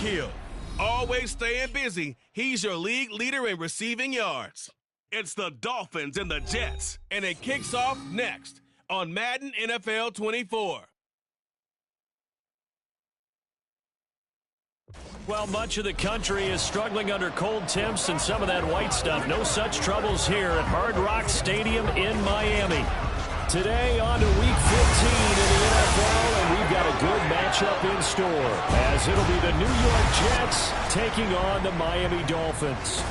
Hill. Always staying busy, he's your league leader in receiving yards. It's the Dolphins and the Jets, and it kicks off next on Madden NFL 24. Well, much of the country is struggling under cold temps and some of that white stuff. No such troubles here at Hard Rock Stadium in Miami. Today on to Week 15 in the NFL, and we've got a good matchup in store, as it'll be the New York Jets taking on the Miami Dolphins.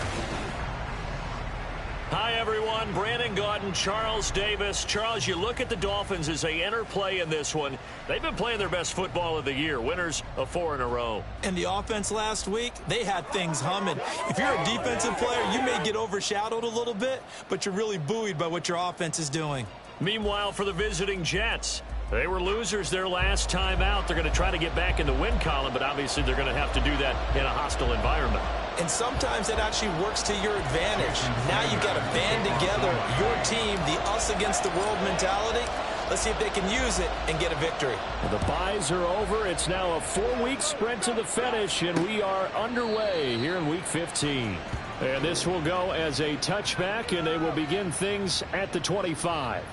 Hi, everyone. Brandon Gaudin, Charles Davis. Charles, you look at the Dolphins as they enter play in this one. They've been playing their best football of the year, winners of 4 in a row. And the offense last week, they had things humming. If you're a defensive player, you may get overshadowed a little bit, but you're really buoyed by what your offense is doing. Meanwhile, for the visiting Jets, they were losers their last time out. They're going to try to get back in the win column, but obviously they're going to have to do that in a hostile environment. And sometimes that actually works to your advantage. Now you've got to band together your team, the us against the world mentality. Let's see if they can use it and get a victory. The byes are over. It's now a 4-week sprint to the finish, and we are underway here in Week 15. And this will go as a touchback, and they will begin things at the 25.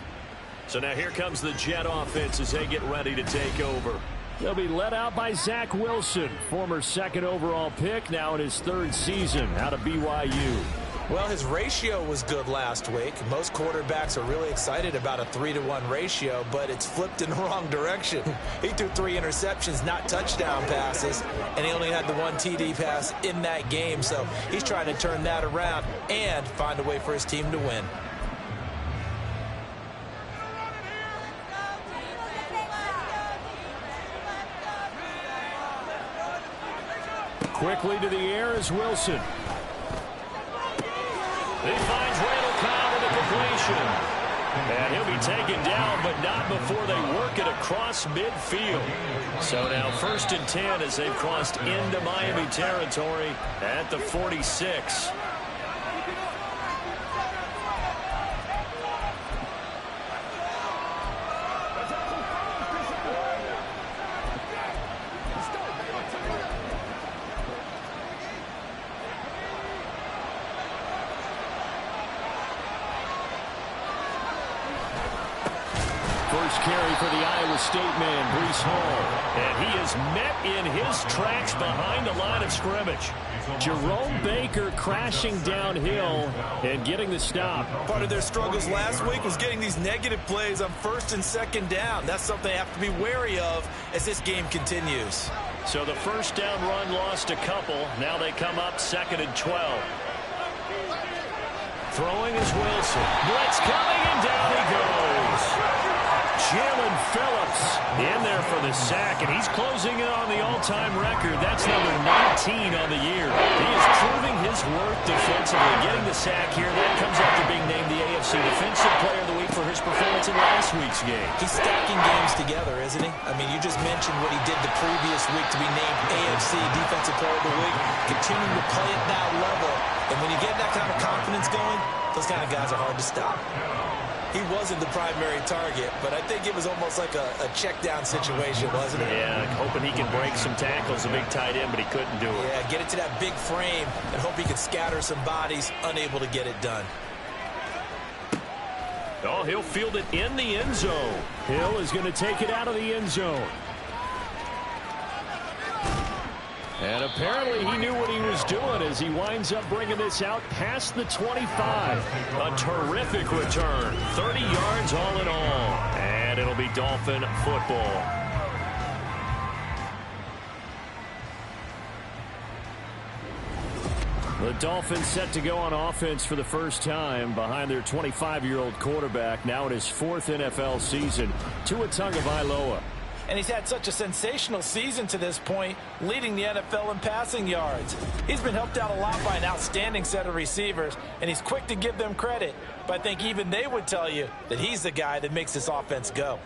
So now here comes the Jet offense as they get ready to take over. They'll be led out by Zach Wilson, former 2nd overall pick, now in his 3rd season out of BYU. Well, his ratio was good last week. Most quarterbacks are really excited about a 3-to-1 ratio, but it's flipped in the wrong direction. He threw 3 interceptions, not touchdown passes, and he only had the 1 TD pass in that game. So he's trying to turn that around and find a way for his team to win. Quickly to the air is Wilson. He finds Randall Cobb with a completion. And he'll be taken down, but not before they work it across midfield. So now 1st and 10 as they've crossed into Miami territory at the 46. First carry for the Iowa State man, Breece Hall. And he is met in his tracks behind the line of scrimmage. Jerome Baker crashing downhill and getting the stop. Part of their struggles last week was getting these negative plays on 1st and 2nd down. That's something they have to be wary of as this game continues. So the 1st down run lost a couple. Now they come up 2nd and 12. Throwing is Wilson. Blitz coming, and down he goes. Jalen Phillips in there for the sack, and he's closing in on the all-time record. That's number 19 on the year. He is proving his worth defensively, getting the sack here. That comes after being named the AFC Defensive Player of the Week for his performance in last week's game. He's stacking games together, isn't he? I mean, you just mentioned what he did the previous week to be named AFC Defensive Player of the Week, continuing to play at that level. And when you get that kind of confidence going, those kind of guys are hard to stop. He wasn't the primary target, but I think it was almost like a check-down situation, wasn't it? Yeah, hoping he can break some tackles, a big tight end, but he couldn't do it. Yeah, get it to that big frame and hope he could scatter some bodies, unable to get it done. Oh, he'll field it in the end zone. Hill is going to take it out of the end zone. And apparently he knew what he was doing as he winds up bringing this out past the 25. A terrific return. 30 yards all in all. And it'll be Dolphin football. The Dolphins set to go on offense for the first time behind their 25-year-old quarterback, now in his 4th NFL season, Tua Tagovailoa. And he's had such a sensational season to this point, leading the NFL in passing yards. He's been helped out a lot by an outstanding set of receivers, and he's quick to give them credit. But I think even they would tell you that he's the guy that makes this offense go.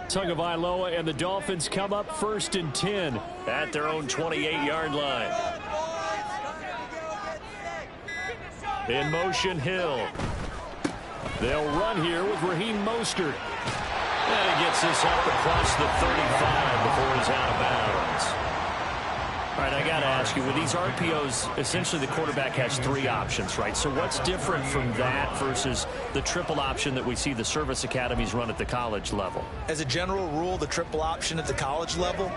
Tagovailoa and the Dolphins come up 1st and 10 at their own 28-yard line. In motion, Hill. They'll run here with Raheem Mostert. And he gets this up across the 35 before he's out of bounds. All right, I got to ask you, with these RPOs, essentially the quarterback has 3 options, right? So what's different from that versus the triple option that we see the service academies run at the college level? As a general rule, the triple option at the college level,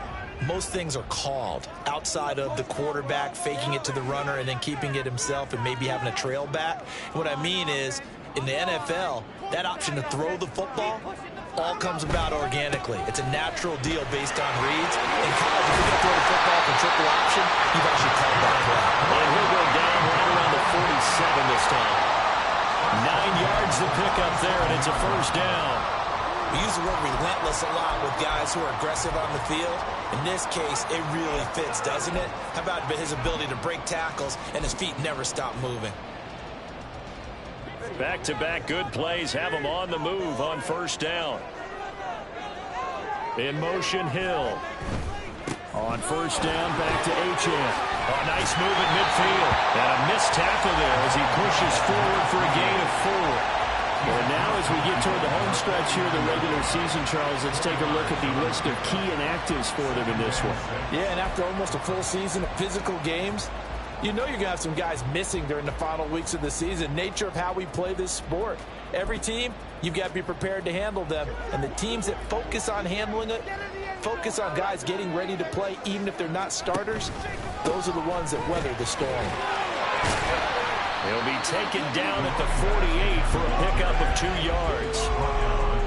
most things are called outside of the quarterback faking it to the runner and then keeping it himself and maybe having a trail back. And what I mean is, in the NFL, that option to throw the football all comes about organically. It's a natural deal based on reads. In college, if you're going to throw the football from triple option, you've actually called that play. And he'll go down right around the 47 this time. 9 yards to pick up there, and it's a 1st down. We use the word relentless a lot with guys who are aggressive on the field. In this case, it really fits, doesn't it? How about his ability to break tackles and his feet never stop moving? Back-to-back good plays have him on the move on 1st down. In motion, Hill. On 1st down, back to Achane. A nice move at midfield. And a missed tackle there as he pushes forward for a gain of 4. Well, now as we get toward the home stretch here of the regular season, Charles, let's take a look at the list of key inactives for them in this one. Yeah, and after almost a full season of physical games, you know you're going to have some guys missing during the final weeks of the season. Nature of how we play this sport. Every team, you've got to be prepared to handle them. And the teams that focus on handling it, focus on guys getting ready to play, even if they're not starters, those are the ones that weather the storm. He'll be taken down at the 48 for a pickup of 2 yards.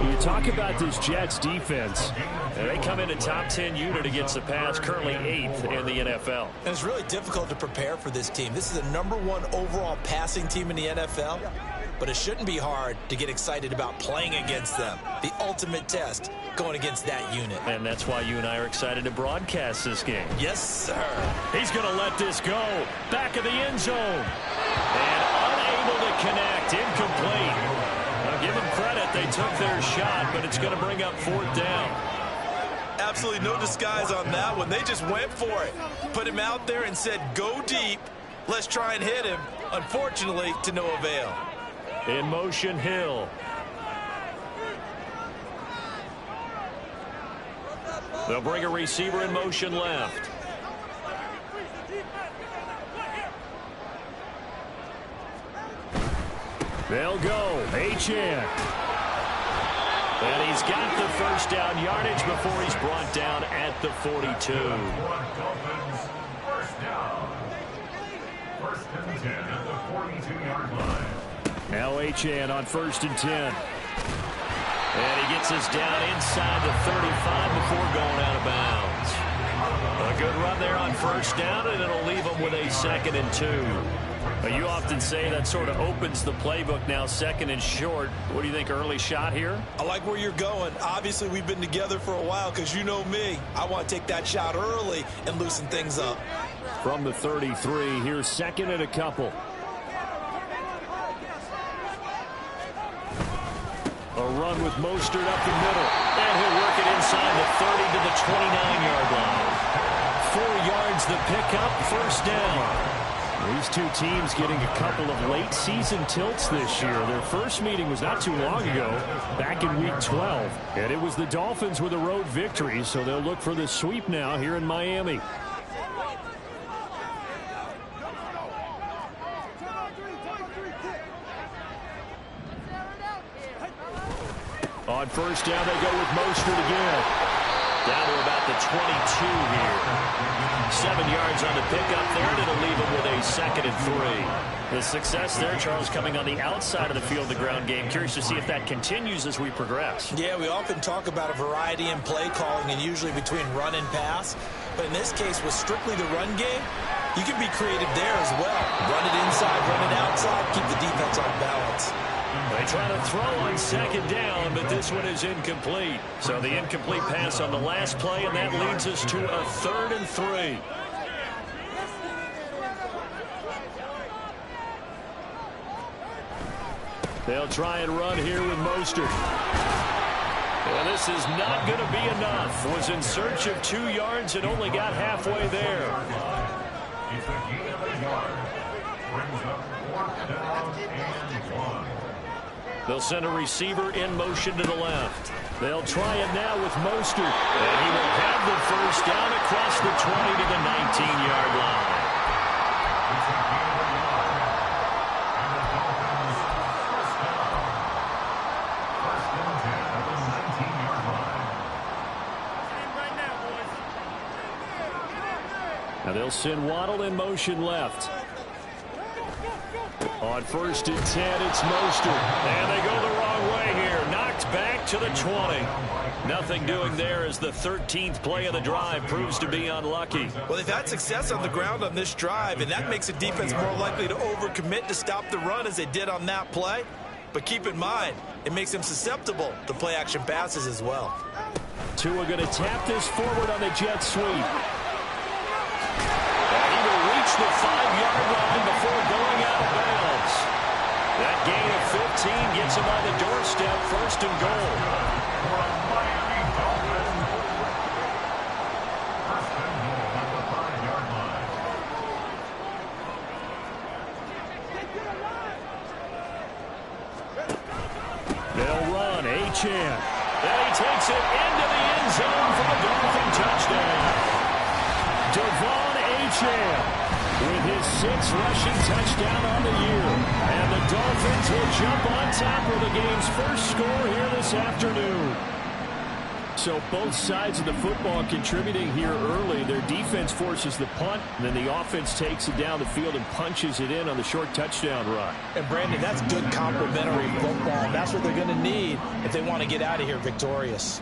When you talk about this Jets defense, they come in a top 10 unit against the pass, currently 8th in the NFL. And it's really difficult to prepare for this team. This is the #1 overall passing team in the NFL, but it shouldn't be hard to get excited about playing against them. The ultimate test going against that unit. And that's why you and I are excited to broadcast this game. Yes, sir. He's going to let this go. Back of the end zone. And unable to connect. Incomplete. Now give them credit. They took their shot, but it's going to bring up 4th down. Absolutely no disguise on that one. They just went for it. Put him out there and said, go deep. Let's try and hit him. Unfortunately, to no avail. In motion, Hill. They'll bring a receiver in motion left. They'll go. Achane. And he's got the 1st down yardage before he's brought down at the 42. Dolphins, 1st down. 1st and 10 at the 42-yard line. Now Achane on 1st and 10. And he gets us down inside the 35 before going out of bounds. A good run there on 1st down, and it'll leave him with a 2nd and 2. You often say that sort of opens the playbook now, 2nd and short. What do you think, early shot here? I like where you're going. Obviously, we've been together for a while because you know me. I want to take that shot early and loosen things up. From the 33, here's 2nd and a couple. A run with Mostert up the middle. And he'll work it inside the 30 to the 29-yard line. 4 yards the pickup, 1st down. These two teams getting a couple of late season tilts this year. Their first meeting was not too long ago, back in week 12. And it was the Dolphins with a road victory, so they'll look for the sweep now here in Miami. On 1st down, they go with Mostert again. Down to about the 22 here. 7 yards on the pickup there, and it'll leave him with a 2nd and 3. The success there, Charles, coming on the outside of the field, the ground game. Curious to see if that continues as we progress. Yeah, we often talk about a variety in play calling and usually between run and pass. But in this case, with strictly the run game, you can be creative there as well. Run it inside, run it outside, keep the defense on balance. They try to throw on 2nd down, but this one is incomplete. So the incomplete pass on the last play, and that leads us to a 3rd and 3. They'll try and run here with Mostert. And This is not going to be enough. Was in search of 2 yards and only got halfway there. It's a gain of a yard. Brings up 4th down and 1. They'll send a receiver in motion to the left. They'll try it now with Mostert. And he will have the first down across the 20 to the 19-yard line. It's a gain of a yard. And the Dolphins first down. 1st and 10 at the 19-yard line. Now they'll send Waddle in motion left. On 1st and 10, it's Mostert. And they go the wrong way here. Knocked back to the 20. Nothing doing there as the 13th play of the drive proves to be unlucky. Well, they've had success on the ground on this drive, and that makes the defense more likely to overcommit to stop the run as they did on that play. But keep in mind, it makes them susceptible to play-action passes as well. Tua going to tap this forward on the jet sweep. And he will reach the 5-yard line before going out of bounds. That gain of 15 gets him on the doorstep, 1st and goal. For a Miami Dolphins. 1st and goal at the 5-yard line. They'll run, Achane. And he takes it into the end zone for the Dolphin touchdown. Devon Achane with his 6th rushing touchdown on the year. And the Dolphins will jump on top of the game's first score here this afternoon. So both sides of the football contributing here early. Their defense forces the punt, and then the offense takes it down the field and punches it in on the short touchdown run. And, Brandon, that's good complementary football. That's what they're going to need if they want to get out of here victorious.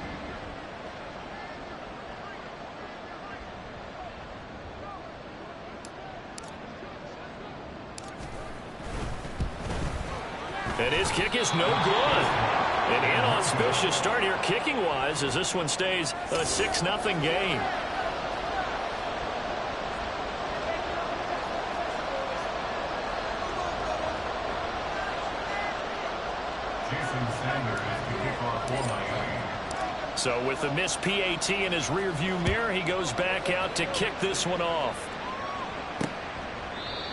And his kick is no good. An inauspicious start here kicking-wise as this one stays a 6-0 game. Jason Sanders is the kickoff for Miami. So with the missed PAT in his rearview mirror, he goes back out to kick this one off.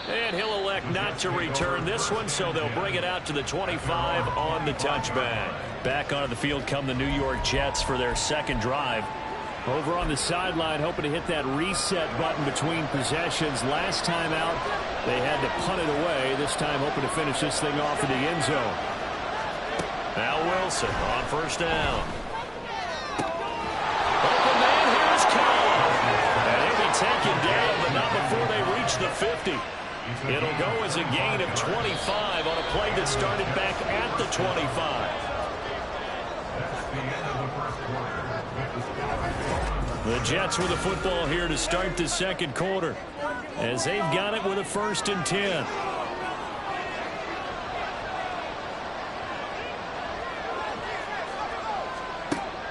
And he'll elect not to return this one, so they'll bring it out to the 25 on the touchback. Back onto the field come the New York Jets for their second drive. Over on the sideline, hoping to hit that reset button between possessions. Last time out, they had to punt it away. This time, hoping to finish this thing off in the end zone. Now Wilson on 1st down. Open man, here's Cole. And he'll be taken down, but not before they reach the 50. It'll go as a gain of 25 on a play that started back at the 25. That's the end of the first quarter. The Jets with the football here to start the second quarter as they've got it with a 1st and 10.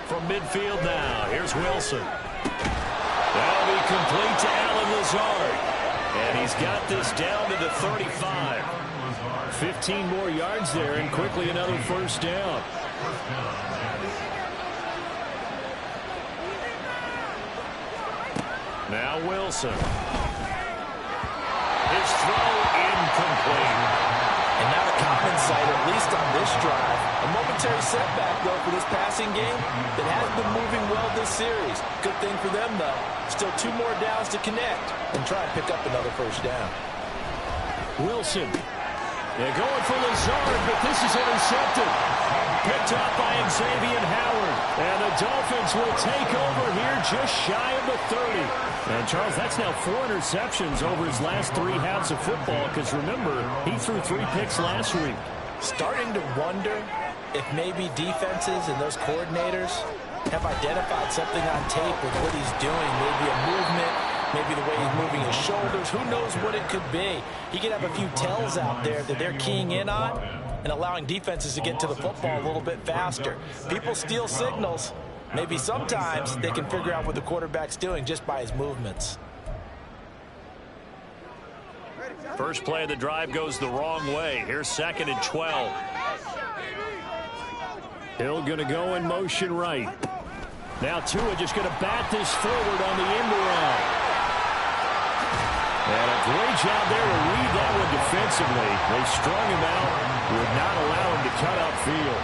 From midfield now, here's Wilson. That'll be complete to Allen Lazard. And he's got this down to the 35. 15 more yards there and quickly another 1st down. Now Wilson. His throw incomplete. And not a common sight, at least on this drive. A momentary setback, though, for this passing game that has been moving well this series. Good thing for them, though. Still 2 more downs to connect and try and pick up another 1st down. Wilson. They're going for Lazard, but this is intercepted. Picked up by Xavier Howard. And the Dolphins will take over here just shy of the 30. And, Charles, that's now 4 interceptions over his last 3 halves of football because, remember, he threw 3 picks last week. Starting to wonder if maybe defenses and those coordinators have identified something on tape with what he's doing. Maybe a movement, maybe the way he's moving his shoulders. Who knows what it could be? He could have a few tells out there that they're keying in on and allowing defenses to get to the football a little bit faster. People steal signals. Maybe sometimes they can figure out what the quarterback's doing just by his movements. First play of the drive goes the wrong way. Here's 2nd and 12. Hill going to go in motion right. Now Tua just going to bat this forward on the end around. And a great job there to read that one defensively. They strung him out, would not allow him to cut upfield.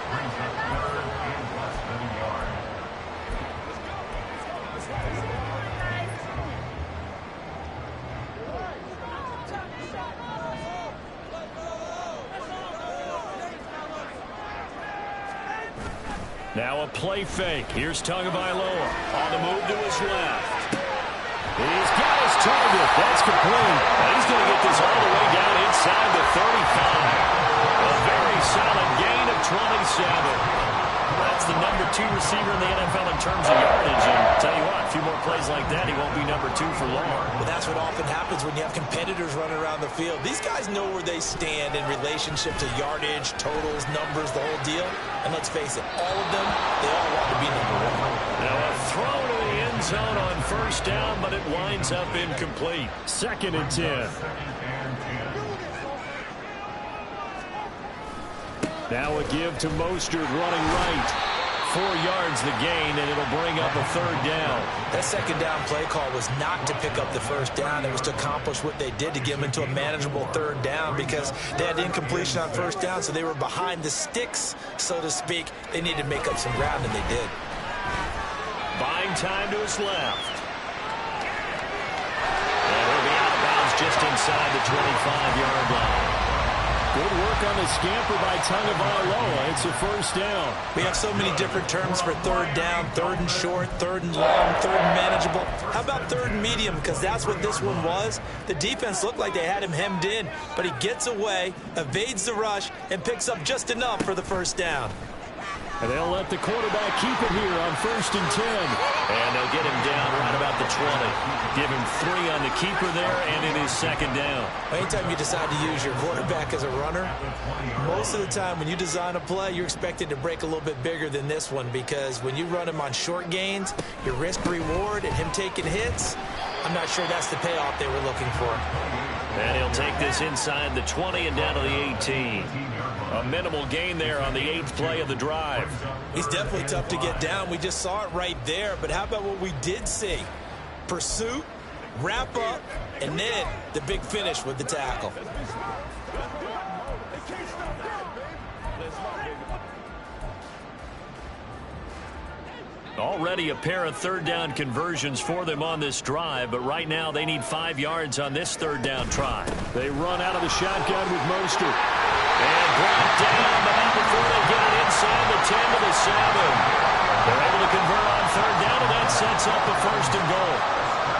Brings up third and less than a yard. Now a play fake. Here's Tagovailoa on the move to his left. He's got his target. That's complete. And he's going to get this all the way down inside the 35. A very solid gain of 27. That's the number 2 receiver in the NFL in terms of yardage. And tell you what, a few more plays like that, he won't be number 2 for long. But that's what often happens when you have competitors running around the field. These guys know where they stand in relationship to yardage, totals, numbers, the whole deal. And let's face it, all of them, they all want to be number 1. Now a throw to the end zone on first down, but it winds up incomplete. 2nd and 10. Now a give to Mostert running right. 4 yards the gain, and it'll bring up a 3rd down. That 2nd down play call was not to pick up the 1st down. It was to accomplish what they did to get them into a manageable 3rd down because they had incompletion on 1st down, so they were behind the sticks, so to speak. They needed to make up some ground, and they did. Buying time to his left. And he'll be out of bounds just inside the 25-yard line. Good work on the scamper by Tagovailoa. It's a 1st down. We have so many different terms for 3rd down, 3rd and short, 3rd and long, 3rd and manageable. How about 3rd and medium? Because that's what this one was. The defense looked like they had him hemmed in, but he gets away, evades the rush, and picks up just enough for the 1st down. And they'll let the quarterback keep it here on 1st and 10. And they'll get him down right about the 20. Give him 3 on the keeper there, and it is 2nd down. Anytime you decide to use your quarterback as a runner, most of the time when you design a play, you're expected to break a little bit bigger than this one because when you run him on short gains, your risk-reward and him taking hits, I'm not sure that's the payoff they were looking for. And he'll take this inside the 20 and down to the 18. A minimal gain there on the 8th play of the drive. He's definitely tough to get down. We just saw it right there. But how about what we did see? Pursuit, wrap up, and then the big finish with the tackle. Already a pair of 3rd down conversions for them on this drive, but right now they need 5 yards on this 3rd down try. They run out of the shotgun with Mostert. And brought down, but not before they get it inside the 10 to the 7. They're able to convert on 3rd down, and that sets up the 1st and goal.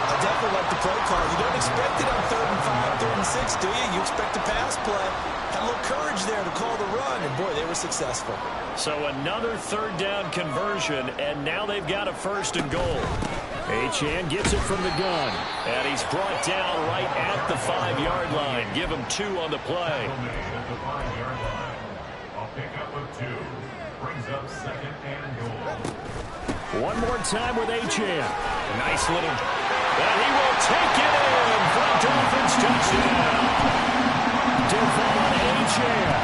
I definitely like the play call. You don't expect it on 3rd and 5, 3rd and 6, do you? You expect a pass play. Had a little courage there to call the run, and boy, they were successful. So another 3rd down conversion, and now they've got a 1st and goal. Achane gets it from the gun, and he's brought down right at the 5-yard line. Give him 2 on the play. At the 5-yard line. A pickup of 2. Brings up 2nd and goal. One more time with Achane. Nice little... And he will take it in for a Dolphins touchdown. Devon Achane.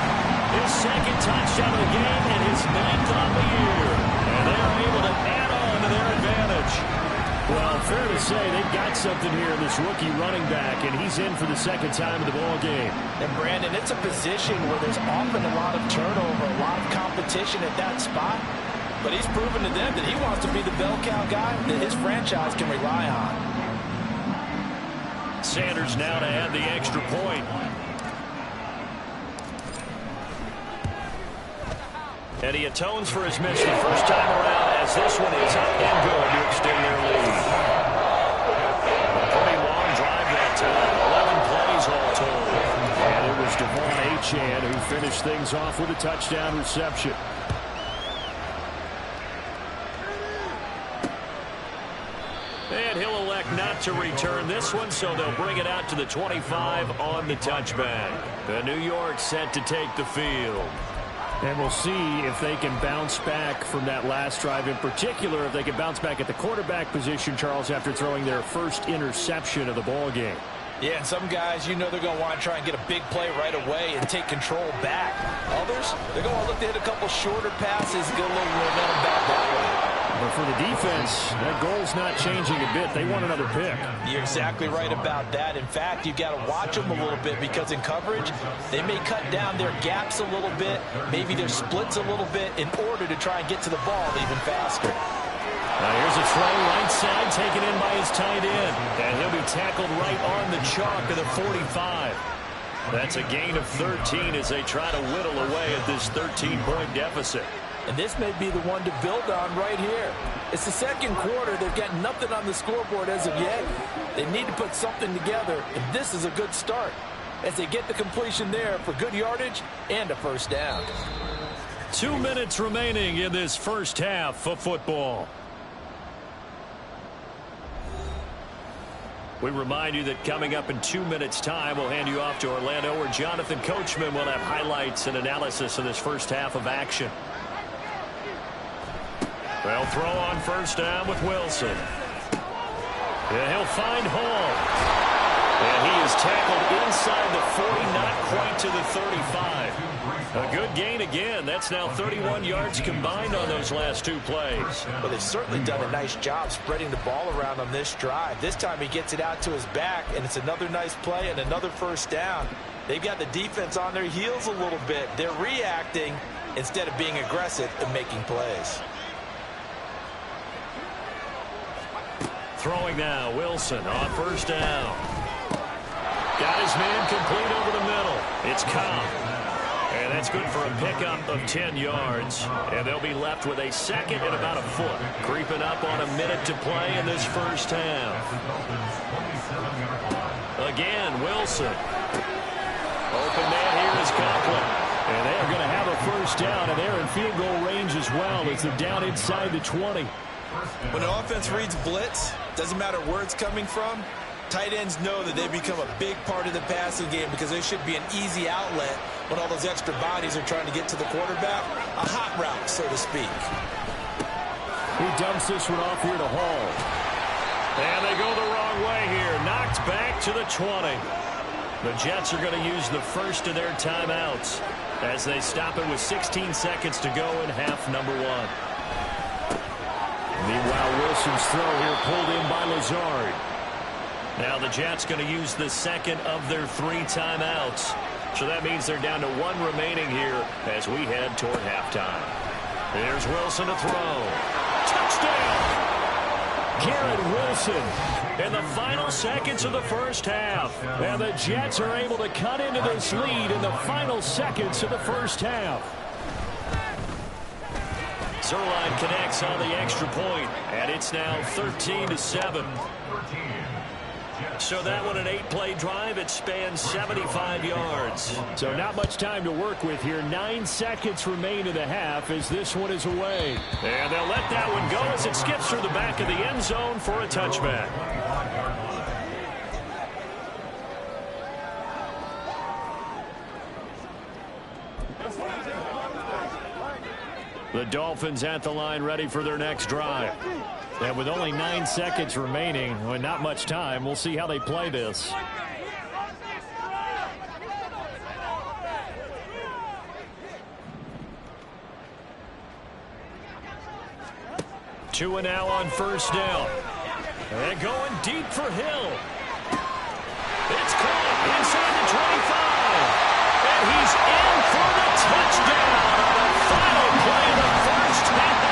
His 2nd touchdown of the game and his 9th on the year. And they're able to add on to their advantage. Well, fair to say they've got something here in this rookie running back, and he's in for the 2nd time of the ball game. And, Brandon, it's a position where there's often a lot of turnover, a lot of competition at that spot. But he's proven to them that he wants to be the bell cow guy that his franchise can rely on. Sanders now to add the extra point. And he atones for his miss the first time around as this one is up and good to extend their lead. A pretty long drive that time, 11 plays all told. And it was Devon Achane who finished things off with a touchdown reception. And he'll elect not to return this one, so they'll bring it out to the 25 on the touchback. The New York set to take the field. And we'll see if they can bounce back from that last drive. In particular, if they can bounce back at the quarterback position, Charles, after throwing their first interception of the ball game. Yeah, and some guys, you know they're going to want to try and get a big play right away and take control back. Others, they're going to look to hit a couple shorter passes, get a little momentum back that way. But for the defense, that goal's not changing a bit. They want another pick. You're exactly right about that. In fact, you've got to watch them a little bit because in coverage, they may cut down their gaps a little bit, maybe their splits a little bit in order to try and get to the ball even faster. Here's a throw right side taken in by his tight end. And he'll be tackled right on the chalk of the 45. That's a gain of 13 as they try to whittle away at this 13-point deficit. And this may be the one to build on right here. It's the second quarter. They've got nothing on the scoreboard as of yet. They need to put something together, and this is a good start as they get the completion there for good yardage and a first down. 2 minutes remaining in this first half of football. We remind you that coming up in 2 minutes' time, we'll hand you off to Orlando, where Jonathan Coachman will have highlights and analysis of this first half of action. They'll throw on first down with Wilson. And he'll find Hall. And he is tackled inside the 40, not quite to the 35. A good gain again. That's now 31 yards combined on those last two plays. Well, they've certainly done a nice job spreading the ball around on this drive. This time he gets it out to his back, and it's another nice play and another first down. They've got the defense on their heels a little bit. They're reacting instead of being aggressive and making plays. Throwing now, Wilson on first down. Got his man complete over the middle. It's Cobb. And that's good for a pickup of 10 yards. And they'll be left with a second and about a foot. Creeping up on a minute to play in this first half. Again, Wilson. Open man here is Conklin. And they're going to have a first down, and they're in field goal range as well as they're down inside the 20. When an offense reads blitz, doesn't matter where it's coming from, tight ends know that they become a big part of the passing game because they should be an easy outlet when all those extra bodies are trying to get to the quarterback. A hot route, so to speak. He dumps this one off here to Hall. And they go the wrong way here. Knocked back to the 20. The Jets are going to use the first of their timeouts as they stop it with 16 seconds to go in half number one. Meanwhile, Wilson's throw here pulled in by Lazard. Now the Jets going to use the second of their 3 timeouts. So that means they're down to 1 remaining here as we head toward halftime. There's Wilson to throw. Touchdown! Garrett Wilson in the final seconds of the first half. And the Jets are able to cut into this lead in the final seconds of the first half. Zerline connects on the extra point, and it's now 13-7. So that one, an 8-play drive. It spans 75 yards. So not much time to work with here. 9 seconds remain in the half as this one is away. And they'll let that one go as it skips through the back of the end zone for a touchback. The Dolphins at the line ready for their next drive. And with only 9 seconds remaining, well, not much time, we'll see how they play this. Two and now on first down. And going deep for Hill. It's caught inside the 25. And he's in for the touchdown. Final play of the first half.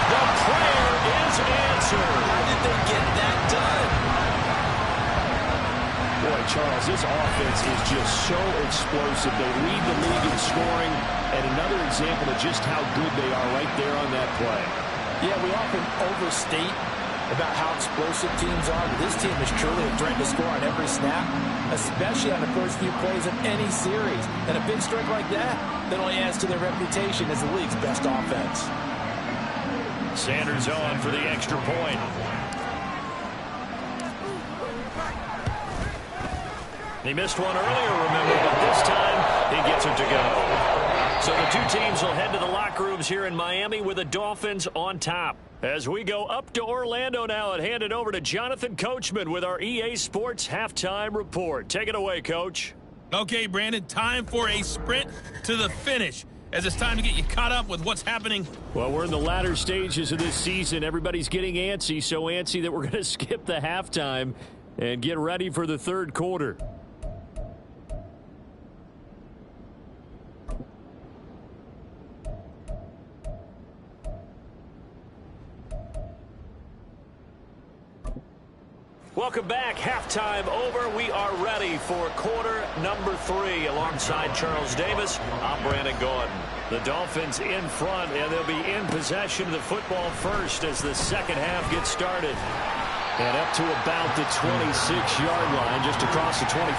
The prayer is answered. How did they get that done? Boy, Charles, this offense is just so explosive. They lead the league in scoring, and another example of just how good they are right there on that play. Yeah, we often overstate about how explosive teams are, but this team is truly a threat to score on every snap, especially on the first few plays of any series. And a big strike like that only adds to their reputation as the league's best offense. Sanders on for the extra point. He missed one earlier, remember, but this time he gets it to go. So the two teams will head to the locker rooms here in Miami with the Dolphins on top. As we go up to Orlando now and hand it over to Jonathan Coachman with our EA Sports Halftime Report. Take it away, Coach. Okay, Brandon, time for a sprint to the finish, as it's time to get you caught up with what's happening. Well, we're in the latter stages of this season. Everybody's getting antsy, so antsy that we're going to skip the halftime and get ready for the third quarter. Welcome back. Halftime over. We are ready for quarter number 3. Alongside Charles Davis, I'm Brandon Gordon. The Dolphins in front, and they'll be in possession of the football first as the second half gets started. And up to about the 26-yard line, just across the 25.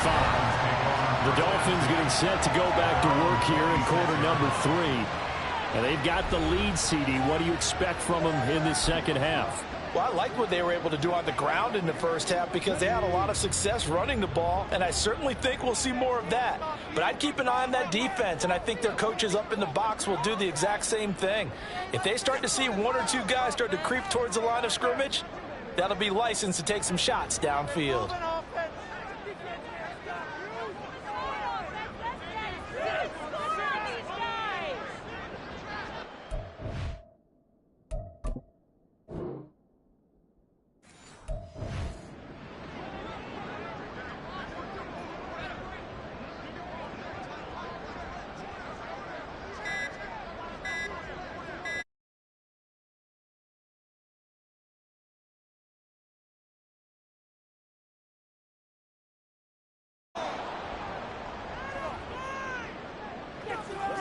The Dolphins getting set to go back to work here in quarter number 3. And they've got the lead, CD. What do you expect from them in the second half? Well, I like what they were able to do on the ground in the first half because they had a lot of success running the ball, and I certainly think we'll see more of that. But I'd keep an eye on that defense, and I think their coaches up in the box will do the exact same thing. If they start to see one or two guys start to creep towards the line of scrimmage, that'll be licensed to take some shots downfield.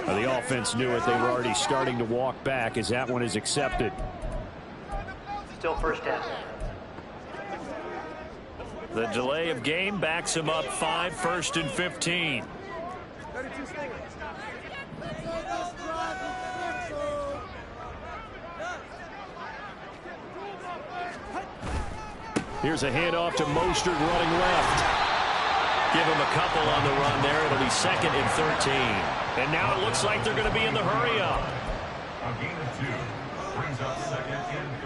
The offense knew it. They were already starting to walk back as that one is accepted. Still first down. The delay of game backs him up 5, 1st and 15. Here's a handoff to Mostert running left. Give him a couple on the run there. It'll be 2nd and 13. And now it looks like they're going to be in the hurry up. A gain of 2 brings up 2nd and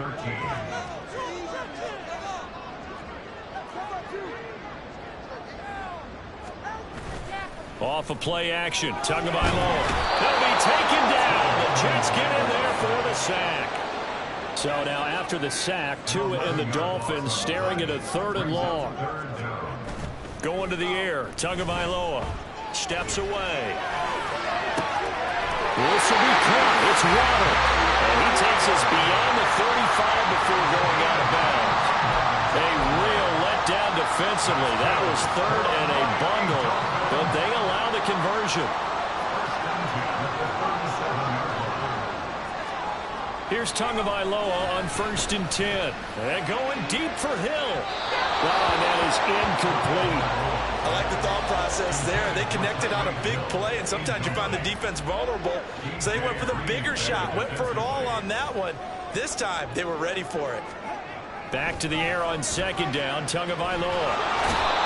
13. Off of play action. Tagovailoa. They'll be taken down. The Jets get in there for the sack. So now after the sack, Tua and the Dolphins staring at a 3rd and long. Going to the air. Tagovailoa steps away. This will be caught. It's Waddle. And he takes us beyond the 35 before going out of bounds. A real letdown defensively. That was 3rd and a bundle, but they allow the conversion. Here's Tagovailoa on 1st and 10. And going deep for Hill. Wow, that is incomplete. I like the thought process there. They connected on a big play, and sometimes you find the defense vulnerable. So they went for the bigger shot, went for it all on that one. This time, they were ready for it. Back to the air on 2nd down. Tagovailoa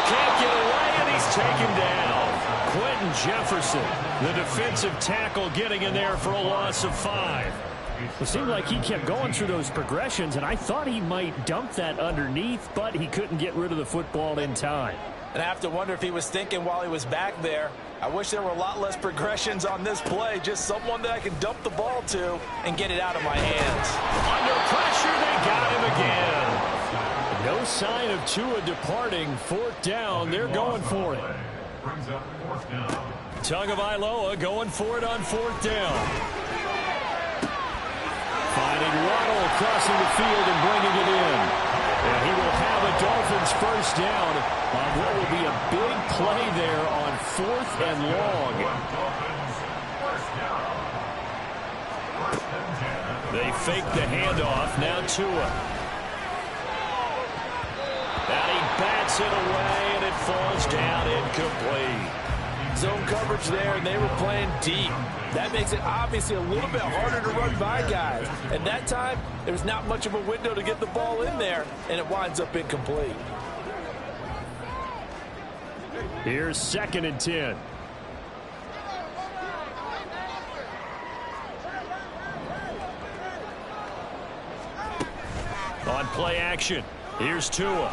can't get away, and he's taken down. Quentin Jefferson, the defensive tackle, getting in there for a loss of 5. It seemed like he kept going through those progressions, and I thought he might dump that underneath, but he couldn't get rid of the football in time. And I have to wonder if he was thinking while he was back there, I wish there were a lot less progressions on this play, just someone that I can dump the ball to and get it out of my hands. Under pressure, they got him again. No sign of Tua departing. 4th down, they're going for it. Brings up 4th down. Tagovailoa going for it on 4th down. Finding Waddle crossing the field and bringing it in. And he will have a Dolphins 1st down on what will be a big play there on 4th and long. They fake the handoff. Now Tua. And he bats it away, and it falls down incomplete. Zone coverage there, and they were playing deep. That makes it obviously a little bit harder to run by guys. And that time, there's not much of a window to get the ball in there, and it winds up incomplete. Here's 2nd and 10. On play action, here's Tua.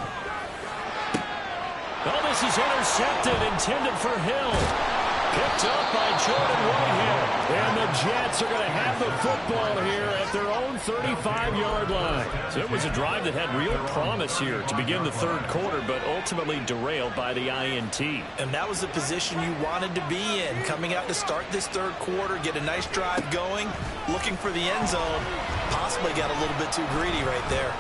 Oh, this is intercepted, intended for Hill. Picked up by Jordan Whitehead. And the Jets are going to have the football here at their own 35-yard line. So it was a drive that had real promise here to begin the third quarter, but ultimately derailed by the INT. And that was the position you wanted to be in. Coming out to start this third quarter, get a nice drive going, looking for the end zone. Possibly got a little bit too greedy right there.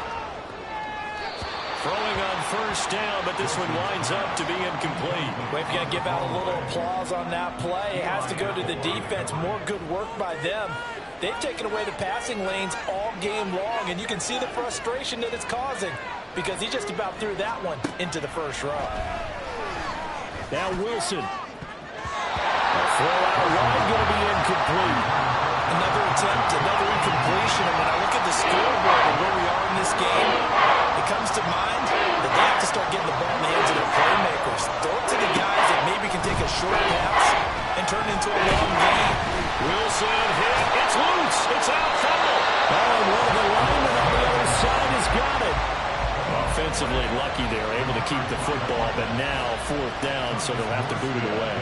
Throwing on first down, but this one winds up to be incomplete. We're going to give out a little applause on that play. It has to go to the defense. More good work by them. They've taken away the passing lanes all game long, and you can see the frustration that it's causing because he just about threw that one into the first row. Now Wilson. A throw out wide, going to be incomplete. Another attempt, another incompletion. And when I look at the scoreboard and where we are in this game, it comes to mind that they have to start getting the ball in the hands of their playmakers. Throw it to the guys that maybe can take a short pass and turn it into a long game. Wilson hit. It's loose. It's out foul. Oh, and one of the linemen on the other side has got it. Offensively lucky they're able to keep the football, but now fourth down, so they'll have to boot it away.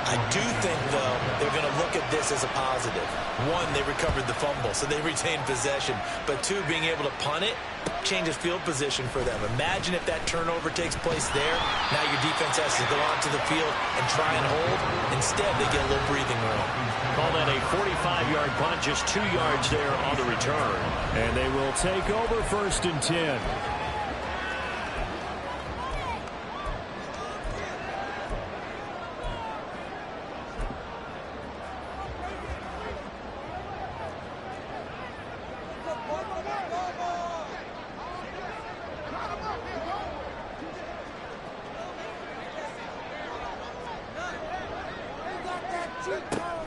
I do think, though, they're going to look at this as a positive. One, they recovered the fumble, so they retained possession. But two, being able to punt it changes field position for them. Imagine if that turnover takes place there. Now your defense has to go onto the field and try and hold. Instead, they get a little breathing room. Call that a 45-yard punt, just 2 yards there on the return. And they will take over 1st and 10.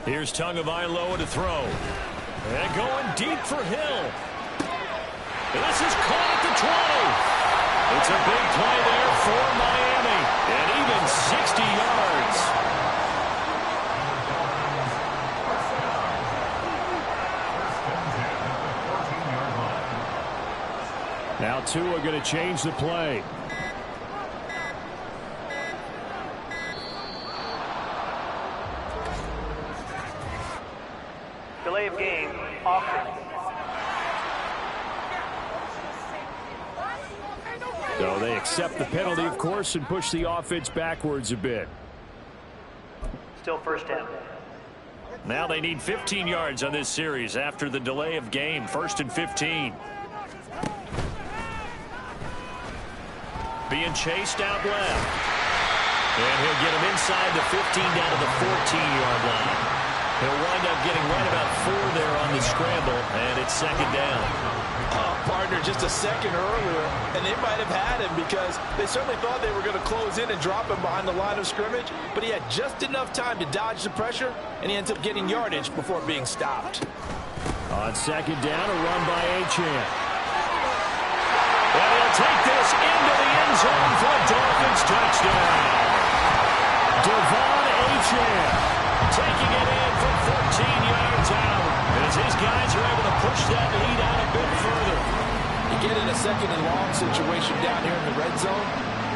Here's Tagovailoa to throw. And going deep for Hill. This is caught at the 20. It's a big play there for Miami. And even 60 yards. Now Tua going to change the play. Delay of game, offense. So they accept the penalty, of course, and push the offense backwards a bit. Still first down. Now they need 15 yards on this series after the delay of game. 1st and 15. Being chased out left. And he'll get him inside the 15 down to the 14-yard line. He'll wind up getting right about 4 there on the scramble, and it's 2nd down. Partner, just a second earlier, and they might have had him because they certainly thought they were going to close in and drop him behind the line of scrimmage, but he had just enough time to dodge the pressure, and he ends up getting yardage before being stopped. On 2nd down, a run by Achane. And he'll take this into the end zone for a Dolphins touchdown. Devon Achane taking it in from 14 yards out. As his guys are able to push that lead out a bit further. You get in a 2nd and long situation down here in the red zone,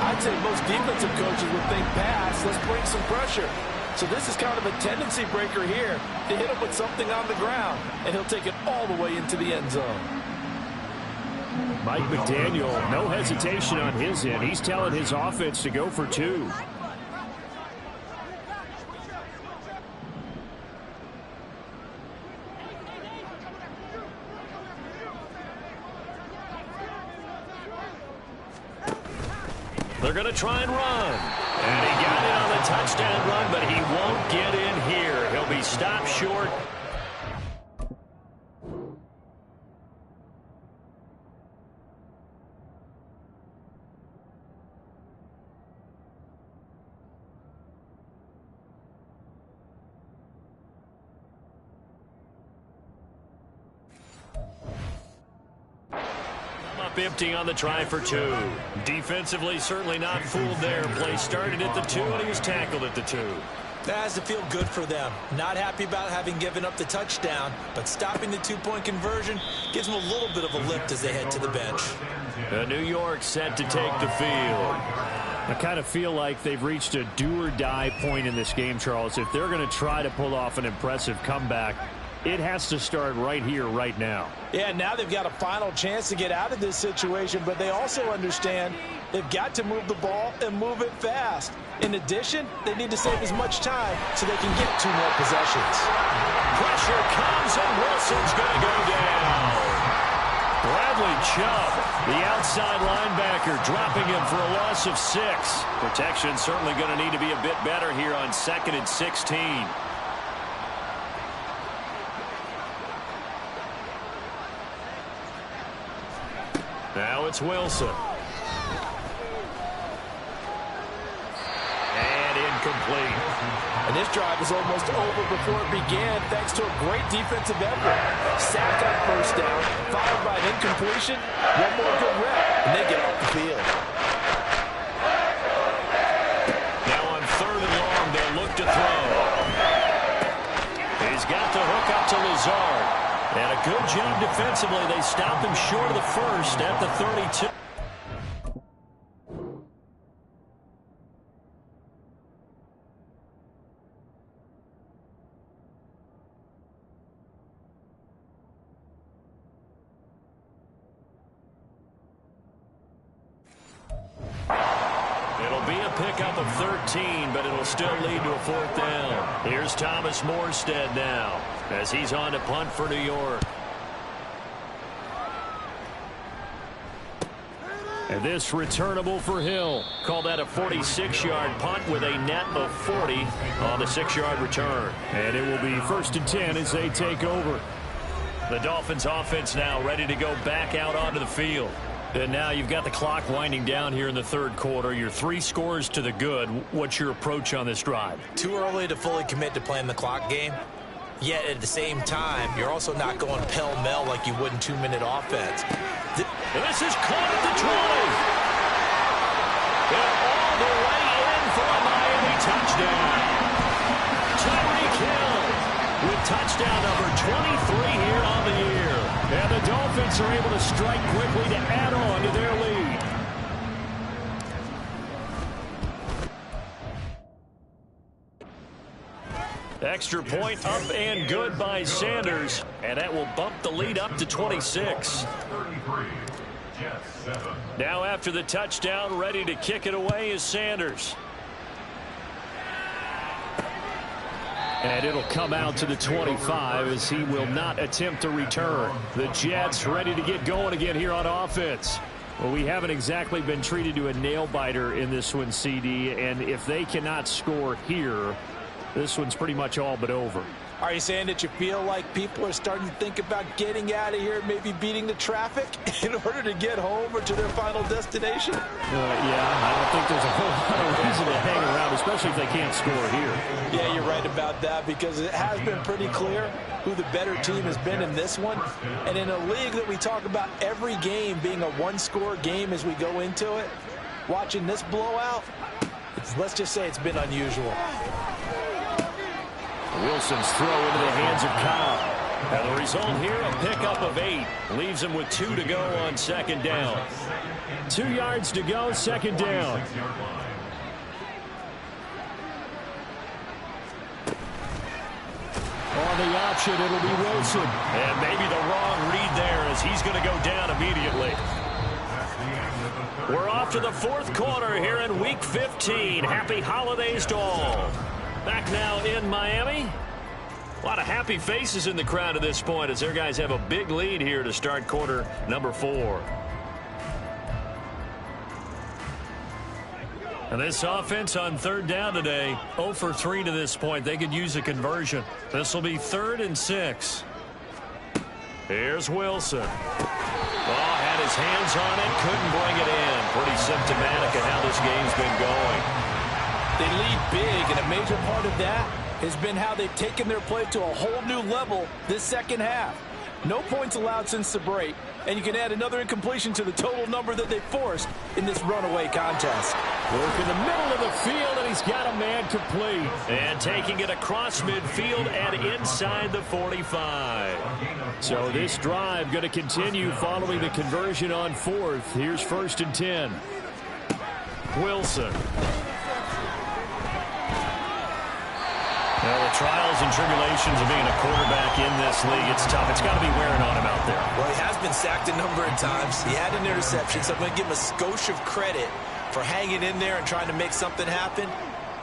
I'd say most defensive coaches would think pass, let's bring some pressure. So this is kind of a tendency breaker here to hit him with something on the ground, and he'll take it all the way into the end zone. Mike McDaniel, no hesitation on his end. He's telling his offense to go for 2. They're going to try and run. And he got in on the touchdown run, but he won't get in here. He'll be stopped short. Empty on the try for 2. Defensively, certainly not fooled there. Play started at the 2, and he was tackled at the 2. That has to feel good for them. Not happy about having given up the touchdown, but stopping the 2-point conversion gives them a little bit of a lift as they head to the bench. New York set to take the field. I kind of feel like they've reached a do-or-die point in this game, Charles. If they're going to try to pull off an impressive comeback, it has to start right here, right now. Yeah, now they've got a final chance to get out of this situation, but they also understand they've got to move the ball and move it fast. In addition, they need to save as much time so they can get 2 more possessions. Pressure comes, and Wilson's going to go down. Bradley Chubb, the outside linebacker, dropping him for a loss of 6. Protection certainly going to need to be a bit better here on 2nd and 16. Now it's Wilson. And incomplete. And this drive was almost over before it began thanks to a great defensive effort. Sack on first down, followed by an incompletion, one more good rep, and they get off the field. Now on 3rd and long, they'll look to throw. He's got the hook up to Lazard. And a good job defensively. They stopped him short of the first at the 32. It'll be a pickup of 13, but it'll still lead to a 4th down. Here's Thomas Morstead now as he's on to punt for New York. And this returnable for Hill. Call that a 46-yard punt with a net of 40 on the 6-yard return. And it will be 1st and 10 as they take over. The Dolphins offense now ready to go back out onto the field. And now you've got the clock winding down here in the 3rd quarter. You're 3 scores to the good. What's your approach on this drive? Too early to fully commit to playing the clock game. Yet at the same time, you're also not going pell-mell like you would in 2-minute offense. This is caught at the 20. And all the way in for a Miami touchdown. Tyreek Hill with touchdown number 23 here on the year. And the Dolphins are able to strike quickly to add on to their lead. Extra point up and good by Sanders. And that will bump the lead up to 26. Now after the touchdown, ready to kick it away is Sanders. And it'll come out to the 25 as he will not attempt to return. The Jets ready to get going again here on offense. Well, we haven't exactly been treated to a nail-biter in this one, CD. And if they cannot score here, this one's pretty much all but over. Are you saying that you feel like people are starting to think about getting out of here, maybe beating the traffic in order to get home or to their final destination? Yeah, I don't think there's a whole lot of reason to hang around, especially if they can't score here. Yeah, you're right about that because it has been pretty clear who the better team has been in this one. And in a league that we talk about every game being a one-score game as we go into it, watching this blowout, let's just say it's been unusual. Wilson's throw into the hands of Cobb. And the result here, a pickup of 8. Leaves him with 2 to go on 2nd down. 2 yards to go, 2nd down. On the option, it'll be Wilson. And maybe the wrong read there as he's going to go down immediately. We're off to the 4th quarter here in Week 15. Happy holidays to all. Back now in Miami. A lot of happy faces in the crowd at this point as their guys have a big lead here to start quarter number 4. And this offense on 3rd down today, 0 for 3 to this point. They could use a conversion. This will be 3rd and 6. Here's Wilson. Oh, had his hands on it, couldn't bring it in. Pretty symptomatic of how this game's been going. They lead big, and a major part of that has been how they've taken their play to a whole new level this 2nd half. No points allowed since the break, and you can add another incompletion to the total number that they forced in this runaway contest. Work in the middle of the field, and he's got a man complete. And taking it across midfield and inside the 45. So this drive going to continue following the conversion on 4th. Here's 1st and 10. Wilson. Well, the trials and tribulations of being a quarterback in this league, it's tough. It's got to be wearing on him out there. Well, he has been sacked a number of times. He had an interception, so I'm going to give him a skosh of credit for hanging in there and trying to make something happen,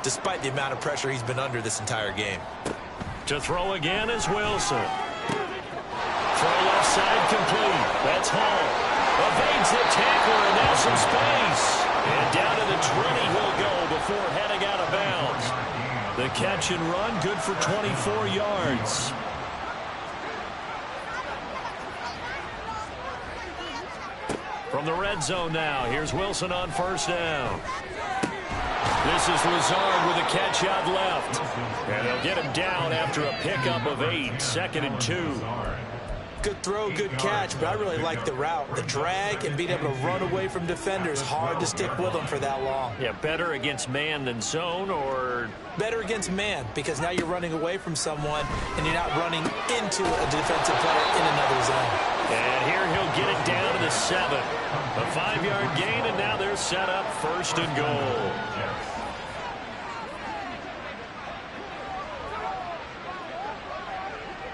despite the amount of pressure he's been under this entire game. To throw again is Wilson. Throw left side complete. That's Hall. Evades the tackler, and now some space. And down to the 20 he'll go before heading out of bounds. The catch and run, good for 24 yards. From the red zone now, here's Wilson on 1st down. This is Lazard with a catch out left. And they'll get him down after a pickup of 8, 2nd and 2. Good throw, good catch, but I really like the route. The drag and being able to run away from defenders, hard to stick with them for that long. Yeah, better against man than zone, or? Better against man, because now you're running away from someone and you're not running into a defensive player in another zone. And here he'll get it down to the 7. A 5-yard gain, and now they're set up 1st and goal.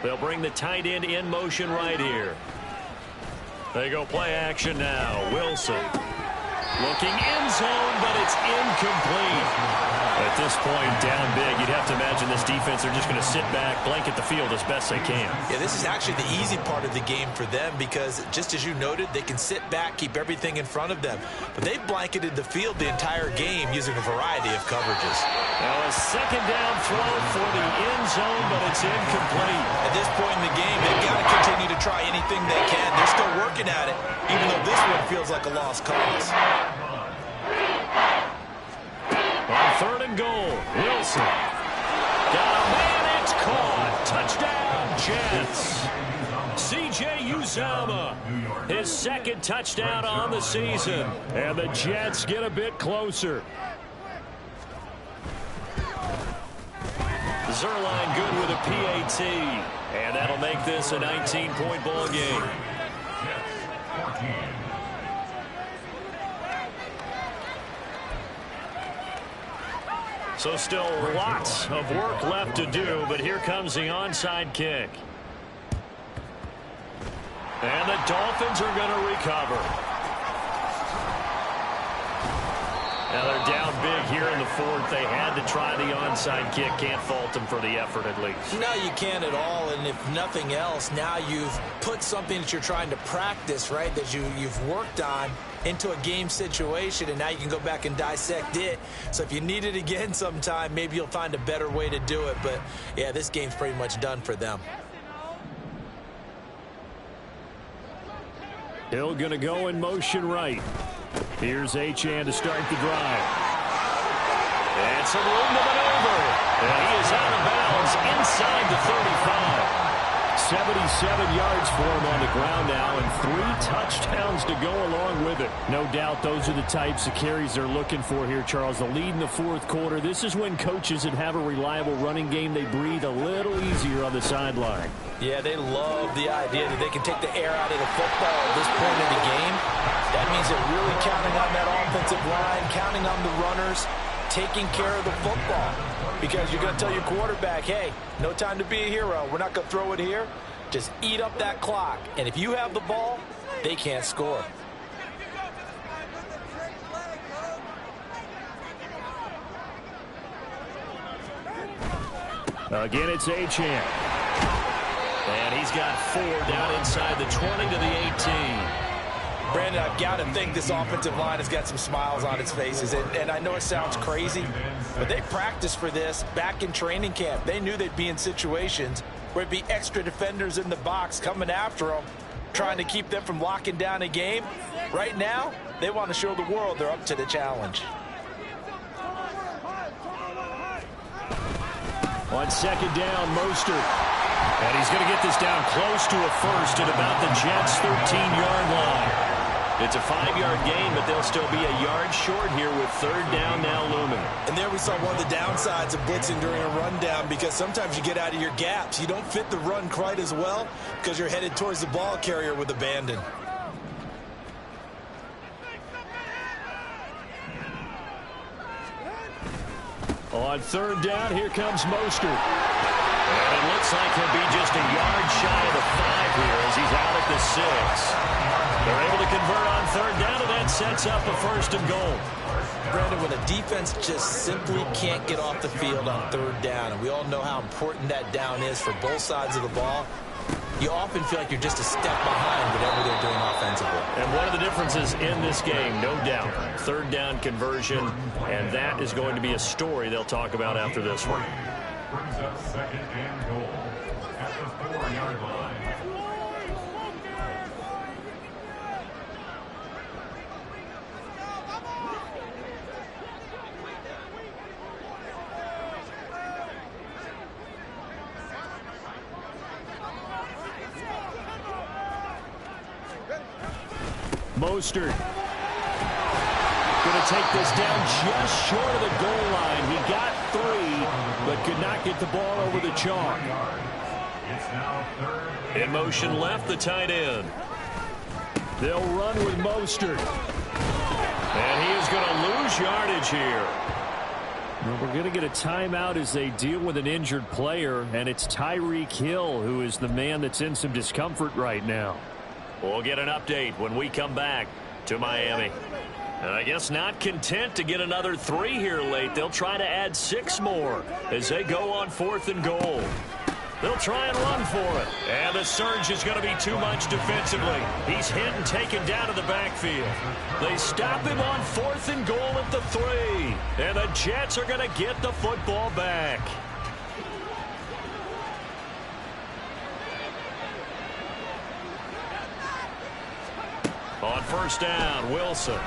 They'll bring the tight end in motion right here. They go play action now. Wilson looking end zone, but it's incomplete. At this point, down big, you'd have to imagine this defense, they're just going to sit back, blanket the field as best they can. Yeah, this is actually the easy part of the game for them because, just as you noted, they can sit back, keep everything in front of them. But they've blanketed the field the entire game using a variety of coverages. Now a 2nd down throw for the end zone, but it's incomplete. At this point in the game, they've got to continue to try anything they can. They're still working at it, even though this one feels like a lost cause. On 3rd and goal, Wilson. Got a man, it's caught. Touchdown, Jets. C.J. Uzomah, his 2nd touchdown on the season. And the Jets get a bit closer. Zerline good with a PAT. And that'll make this a 19-point ball game. So still lots of work left to do, but here comes the onside kick. And the Dolphins are going to recover. Now they're down big here in the 4th. They had to try the onside kick. Can't fault them for the effort at least. No, you can't at all. And if nothing else, now you've put something that you're trying to practice, right, that you've worked on into a game situation, and now you can go back and dissect it. So if you need it again sometime, maybe you'll find a better way to do it. But, yeah, this game's pretty much done for them. Hill going to go in motion right. Here's Achane to start the drive. And some room to maneuver. And he is out of bounds inside the 35. 77 yards for him on the ground now, and 3 touchdowns to go along with it. No doubt those are the types of carries they're looking for here, Charles. The lead in the 4th quarter. This is when coaches that have a reliable running game, they breathe a little easier on the sideline. Yeah, they love the idea that they can take the air out of the football at this point in the game. That means they're really counting on that offensive line, counting on the runners, taking care of the football. Because you're going to tell your quarterback, hey, no time to be a hero. We're not going to throw it here. Just eat up that clock. And if you have the ball, they can't score. Again, it's Achane. And he's got 4 down inside the 20 to the 18. Brandon, I've got to think this offensive line has got some smiles on its faces. And I know it sounds crazy, but they practiced for this back in training camp. They knew they'd be in situations where it'd be extra defenders in the box coming after them, trying to keep them from locking down a game. Right now, they want to show the world they're up to the challenge. On 2nd down, Mostert. And he's going to get this down close to a first at about the Jets' 13-yard line. It's a 5-yard gain, but they'll still be a yard short here with third down now looming. And there we saw one of the downsides of blitzing during a rundown, because sometimes you get out of your gaps. You don't fit the run quite as well because you're headed towards the ball carrier with abandon. On third down, here comes Mostert. And it looks like he'll be just a yard shy of the 5 here as he's out at the 6. They're able to convert on third down, and that sets up a 1st and goal. Brandon, when a defense just simply can't get off the field on third down, and we all know how important that down is for both sides of the ball, you often feel like you're just a step behind whatever they're doing offensively. And one of the differences in this game, no doubt, third down conversion, and that is going to be a story they'll talk about after this one. Brings up 2nd and goal at the 4-yard line. Mostert going to take this down just short of the goal line. He got 3, but could not get the ball over the chalk. It's now 3rd. In motion left, the tight end. They'll run with Mostert. And he is going to lose yardage here. Well, we're going to get a timeout as they deal with an injured player, and it's Tyreek Hill who is the man that's in some discomfort right now. We'll get an update when we come back to Miami. And I guess not content to get another 3 here late. They'll try to add 6 more as they go on 4th and goal. They'll try and run for it. And the surge is going to be too much defensively. He's hit and taken down to the backfield. They stop him on 4th and goal at the 3. And the Jets are going to get the football back. On 1st down, Wilson.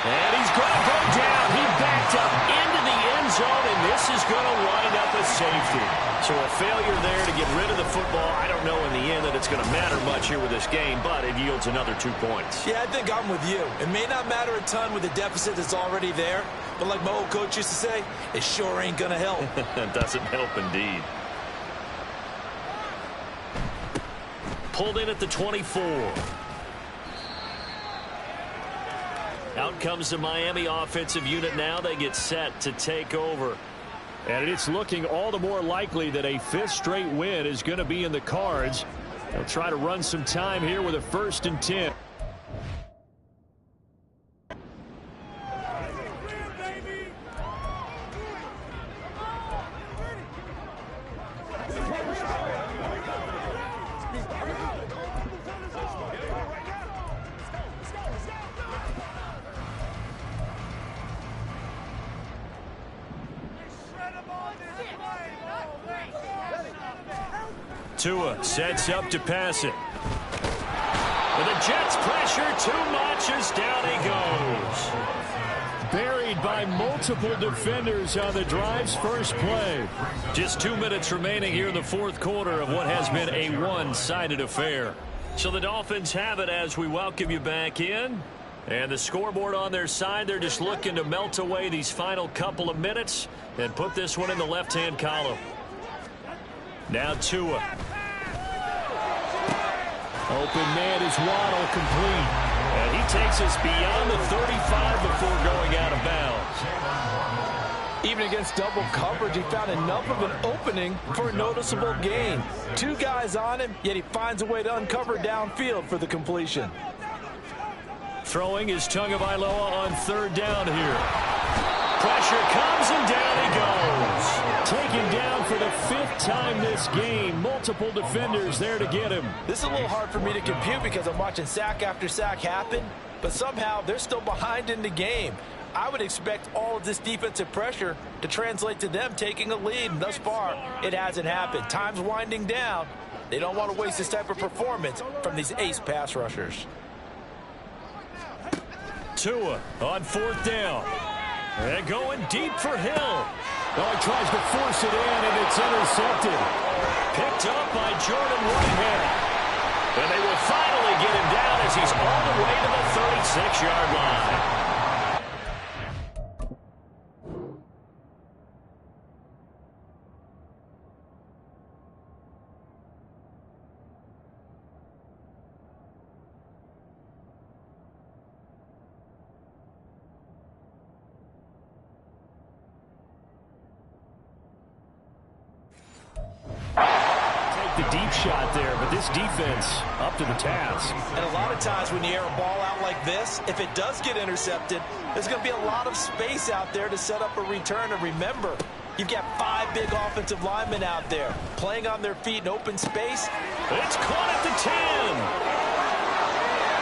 And he's going to go down. He backed up into the end zone, and this is going to wind up a safety. So a failure there to get rid of the football. I don't know in the end that it's going to matter much here with this game, but it yields another 2 points. Yeah, I think I'm with you. It may not matter a ton with the deficit that's already there, but like my old coach used to say, it sure ain't going to help. It doesn't help indeed. Pulled in at the 24. Out comes the Miami offensive unit now. They get set to take over. And it's looking all the more likely that a 5th straight win is going to be in the cards. They'll try to run some time here with a 1st and 10. Tua sets up to pass it. With the Jets pressure too much as down he goes. Buried by multiple defenders on the drive's first play. Just 2 minutes remaining here in the 4th quarter of what has been a one-sided affair. So the Dolphins have it as we welcome you back in. And the scoreboard on their side, they're just looking to melt away these final couple of minutes and put this one in the left-hand column. Now Tua. Open man is Waddle, complete. And he takes us beyond the 35 before going out of bounds. Even against double coverage, he found enough of an opening for a noticeable gain. 2 guys on him, yet he finds a way to uncover downfield for the completion. Throwing is Tagovailoa on 3rd down here. Pressure comes and down he goes. Taken down for the 5th time this game. Multiple defenders there to get him. This is a little hard for me to compute because I'm watching sack after sack happen, but somehow they're still behind in the game. I would expect all of this defensive pressure to translate to them taking a lead, and thus far, it hasn't happened. Time's winding down. They don't want to waste this type of performance from these ace pass rushers. Tua on 4th down. And going deep for Hill. Oh, he tries to force it in, and it's intercepted. Picked up by Jordan Whitehead. And they will finally get him down as he's all the way to the 36-yard line. The deep shot there, but this defense up to the task. And a lot of times when you air a ball out like this, if it does get intercepted, there's going to be a lot of space out there to set up a return. And remember, you've got 5 big offensive linemen out there playing on their feet in open space. It's caught at the 10.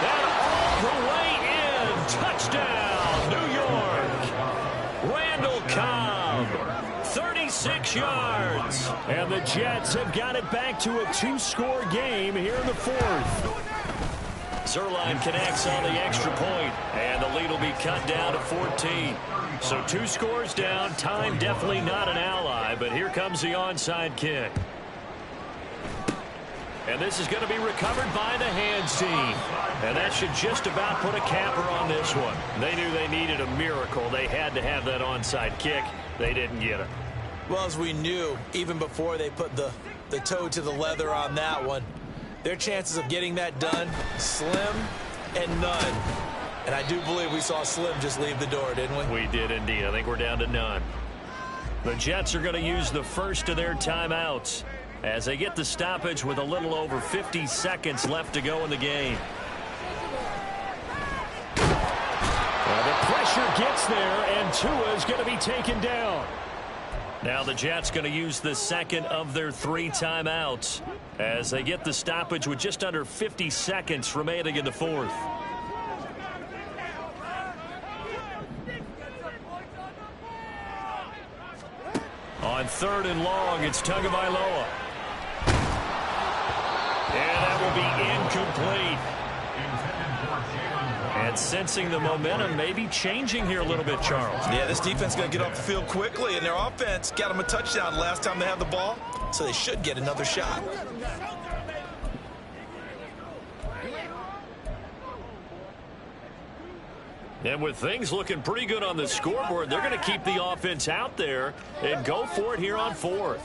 And all the way in. Touchdown, New York. Randall Cobb. 36 yards. And the Jets have got it back to a 2-score game here in the 4th. Zerline connects on the extra point, and the lead will be cut down to 14. So 2 scores down. Time definitely not an ally, but here comes the onside kick. And this is going to be recovered by the hands team. And that should just about put a capper on this one. They knew they needed a miracle. They had to have that onside kick. They didn't get it. Well, as we knew, even before they put the toe to the leather on that one, their chances of getting that done, slim and none. And I do believe we saw Slim just leave the door, didn't we? We did indeed. I think we're down to none. The Jets are going to use the first of their timeouts as they get the stoppage with a little over 50 seconds left to go in the game. Well, the pressure gets there, and Tua is going to be taken down. Now the Jets going to use the second of their 3 timeouts as they get the stoppage with just under 50 seconds remaining in the 4th. On 3rd and long, it's Tagovailoa. And that will be incomplete. And sensing the momentum maybe changing here a little bit, Charles. Yeah, this defense is going to get off the field quickly, and their offense got them a touchdown last time they had the ball, so they should get another shot. And with things looking pretty good on the scoreboard, they're going to keep the offense out there and go for it here on 4th.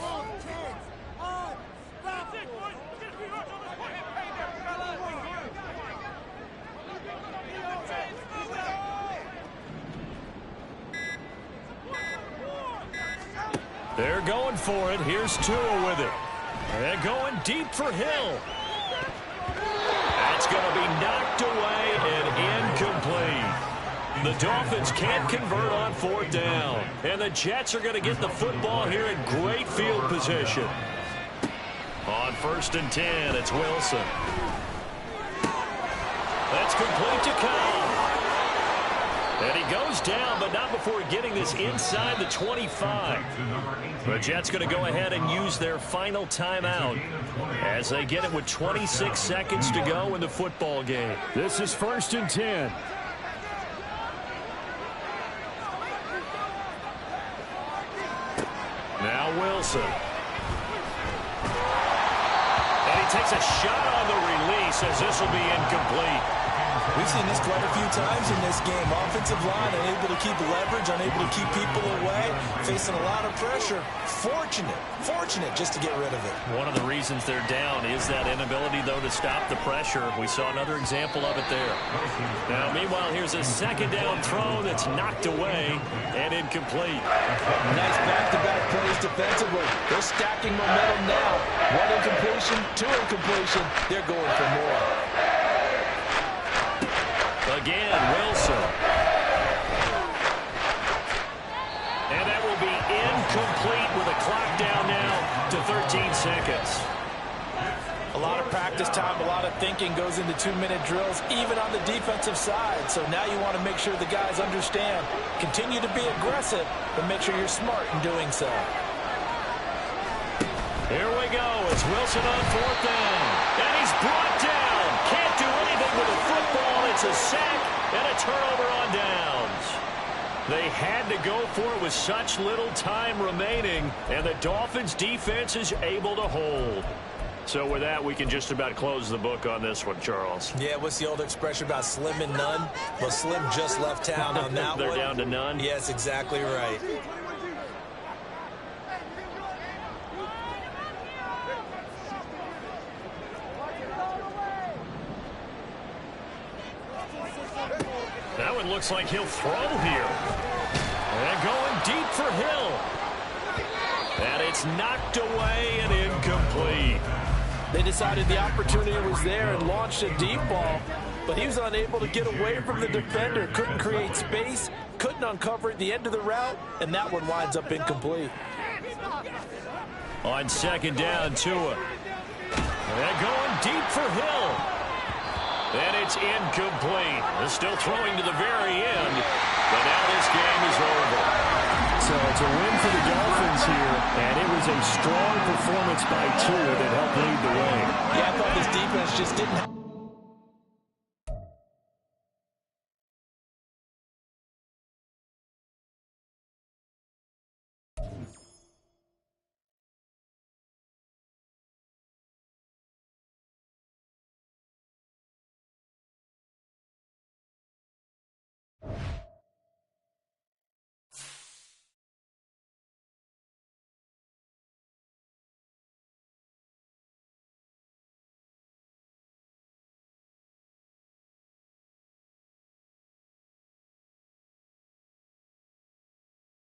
They're going for it. Here's Tua with it. They're going deep for Hill. That's going to be knocked away and incomplete. The Dolphins can't convert on 4th down. And the Jets are going to get the football here in great field position. On 1st and 10, it's Wilson. That's complete to Cobb. And he goes down, but not before getting this inside the 25. The Jets going to go ahead and use their final timeout as they get it with 26 seconds to go in the football game. This is 1st and 10. Now Wilson. And he takes a shot on the release as this will be incomplete. We've seen this quite a few times in this game. Offensive line unable to keep leverage, unable to keep people away, facing a lot of pressure. Fortunate just to get rid of it. One of the reasons they're down is that inability, though, to stop the pressure. We saw another example of it there. Now, meanwhile, here's a 2nd down throw that's knocked away and incomplete. Nice back-to-back plays defensively. They're stacking momentum now. 1 incompletion, 2 incompletion. They're going for more. Again, Wilson. And that will be incomplete with a clock down now to 13 seconds. A lot of practice time, a lot of thinking goes into 2-minute drills, even on the defensive side. So now you want to make sure the guys understand. Continue to be aggressive, but make sure you're smart in doing so. Here we go. It's Wilson on 4th down. And he's brought down. Can't do anything with the football. It's a sack and a turnover on downs. They had to go for it with such little time remaining, and the Dolphins defense is able to hold. So with that, we can just about close the book on this one, Charles. Yeah, what's the old expression about slim and none? Well, Slim just left town on that They're one. down to none? Yes, exactly right. That one looks like he'll throw here. And going deep for Hill. And it's knocked away and incomplete. They decided the opportunity was there and launched a deep ball, but he was unable to get away from the defender, couldn't create space, couldn't uncover at the end of the route, and that one winds up incomplete. On second down, Tua. And going deep for Hill. And it's incomplete. They're still throwing to the very end, but now this game is over. So it's a win for the Dolphins here, and it was a strong performance by Tua that helped lead the way. Yeah, I thought this defense just didn't